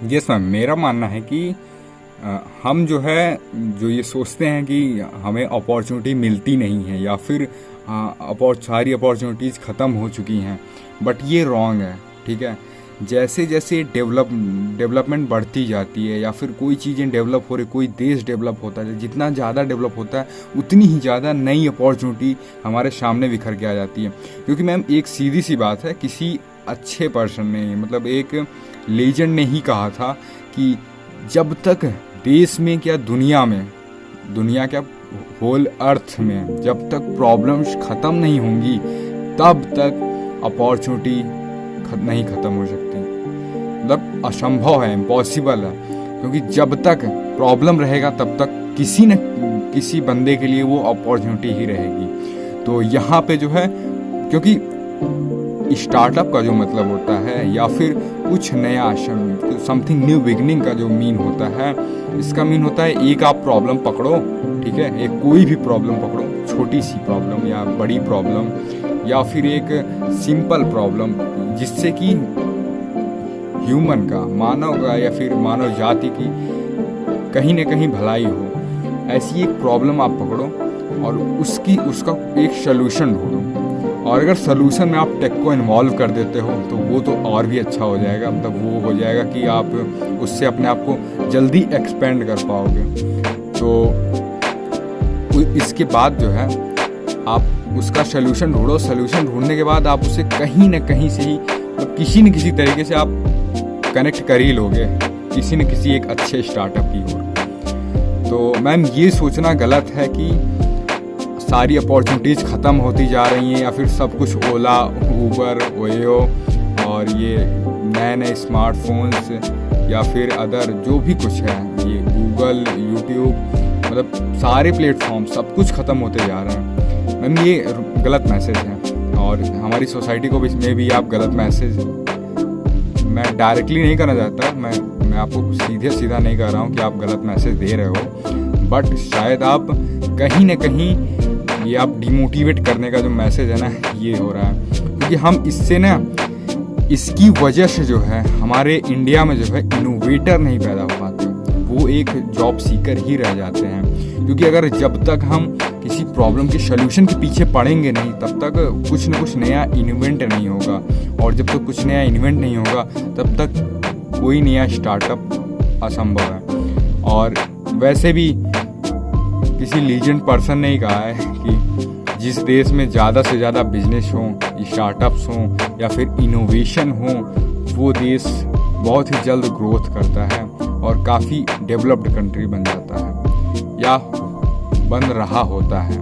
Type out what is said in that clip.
Yes ma'am, मेरा मानना है कि हम जो है जो ये सोचते हैं कि हमें अपॉर्चुनिटी मिलती नहीं है या फिर सारी अपॉर्चुनिटीज़ ख़त्म हो चुकी हैं, बट ये रॉन्ग है। ठीक है, जैसे जैसे डेवलपमेंट बढ़ती जाती है या फिर कोई चीज़ें डेवलप हो रही, कोई देश डेवलप होता है, जितना ज़्यादा डेवलप होता है उतनी ही ज़्यादा नई अपॉर्चुनिटी हमारे सामने बिखर के आ जाती है। क्योंकि मैम एक सीधी सी बात है, किसी अच्छे पर्सन ने, मतलब एक लेजेंड ने ही कहा था कि जब तक देश में क्या दुनिया क्या होल अर्थ में जब तक प्रॉब्लम्स ख़त्म नहीं होंगी तब तक अपॉर्चुनिटी नहीं ख़त्म हो सकती। मतलब असंभव है, इम्पॉसिबल है। क्योंकि जब तक प्रॉब्लम रहेगा तब तक किसी न किसी बंदे के लिए वो अपॉर्चुनिटी ही रहेगी। तो यहाँ पे जो है, क्योंकि स्टार्टअप का जो मतलब होता है या फिर कुछ नया समथिंग न्यू बिगनिंग का जो मीन होता है, इसका मीन होता है एक आप प्रॉब्लम पकड़ो। ठीक है, एक कोई भी प्रॉब्लम पकड़ो, छोटी सी प्रॉब्लम या बड़ी प्रॉब्लम या फिर एक सिंपल प्रॉब्लम, जिससे कि ह्यूमन का, मानव का या फिर मानव जाति की कहीं ना कहीं भलाई हो, ऐसी एक प्रॉब्लम आप पकड़ो और उसका एक सलूशन ढूंढो। और अगर सलूशन में आप टेक को इन्वॉल्व कर देते हो तो वो तो और भी अच्छा हो जाएगा। मतलब वो हो जाएगा कि आप उससे अपने आप को जल्दी एक्सपेंड कर पाओगे। तो इसके बाद जो है आप उसका सलूशन ढूंढो। सलूशन ढूंढने के बाद आप उसे कहीं ना कहीं से ही, मतलब किसी न किसी तरीके से आप कनेक्ट कर ही लोगे किसी न किसी एक अच्छे स्टार्टअप की ओर। तो मैम ये सोचना गलत है कि सारी अपॉर्चुनिटीज़ ख़त्म होती जा रही हैं या फिर सब कुछ ओला, ऊबर, ओयो और ये नए नए स्मार्टफोन्स या फिर अदर जो भी कुछ है, ये गूगल, यूट्यूब, मतलब सारे प्लेटफॉर्म सब कुछ ख़त्म होते जा रहे हैं। मैम ये गलत मैसेज है और हमारी सोसाइटी को भी में भी आप गलत मैसेज, मैं डायरेक्टली नहीं करना चाहता, मैं आपको सीधा नहीं कह रहा हूँ कि आप गलत मैसेज दे रहे हो, बट शायद आप कहीं ना कहीं ये आप डिमोटिवेट करने का जो मैसेज है ना, ये हो रहा है। क्योंकि हम इससे ना, इसकी वजह से जो है हमारे इंडिया में जो है इनोवेटर नहीं पैदा हो पाते, वो एक जॉब सीकर ही रह जाते हैं। क्योंकि अगर जब तक हम किसी प्रॉब्लम के सलूशन के पीछे पड़ेंगे नहीं, तब तक कुछ न कुछ नया इन्वेंट नहीं होगा, और जब तक कुछ नया इन्वेंट नहीं होगा तब तक कोई नया स्टार्टअप असंभव है। और वैसे भी किसी लीजेंड पर्सन ने ही कहा है कि जिस देश में ज़्यादा से ज़्यादा बिजनेस हो, स्टार्टअप्स हों या फिर इनोवेशन हो, वो देश बहुत ही जल्द ग्रोथ करता है और काफ़ी डेवलप्ड कंट्री बन जाता है या बन रहा होता है।